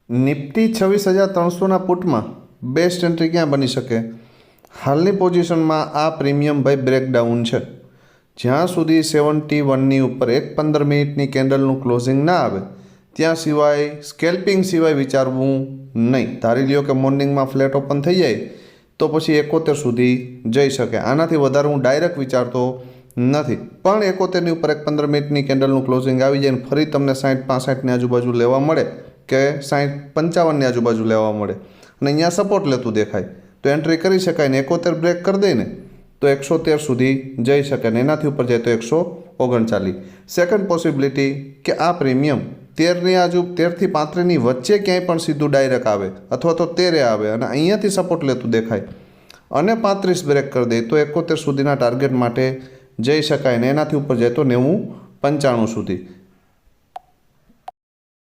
Nifty 26,300ના પુટમાં best entry ક્યાં બની શકે? હાલની પોઝિશનમાં આ પ્રીમિયમ ભાઈ બ્રેકડાઉન છે. જ્યાં સુધી 71ની ઉપર એક 15 મિનિટની કેન્ડલનું ક્લોઝિંગ ના આવે ત્યાં સિવાય સ્કેલ્પિંગ સિવાય વિચારવું નહીં. ધારી લ્યો કે મોર્નિંગમાં ફ્લેટ ઓપન થઈ જાય તો પછી 71 સુધી જઈ શકે. આનાથી વધારે હું ડાયરેક્ટ વિચારતો નથી. પણ 71ની ઉપર એક 15 મિનિટની કેન્ડલનું ક્લોઝિંગ આવી જાય ને ફરી તમને 60-65ની આજુબાજુ લેવા મળે કે 60-55ની આજુબાજુ લેવા મળે અને અહીંયા સપોર્ટ લેતું દેખાય તો એન્ટ્રી કરી શકાય ને 71 બ્રેક કરી દે ને તો 113 સુધી જઈ શકે ને એનાથી ઉપર જાય તો 139. સેકન્ડ પોસિબિલિટી કે આ પ્રીમિયમ 13થી 35ની વચ્ચે ક્યાંય પણ સીધું ડાયરેક્ટ આવે અથવા તો 13 આવે અને અહીંયાથી સપોર્ટ લેતું દેખાય અને 35 બ્રેક કરી દે તો 71 સુધીના ટાર્ગેટ માટે જઈ શકાય ને એનાથી ઉપર જાય તો 90-95 સુધી.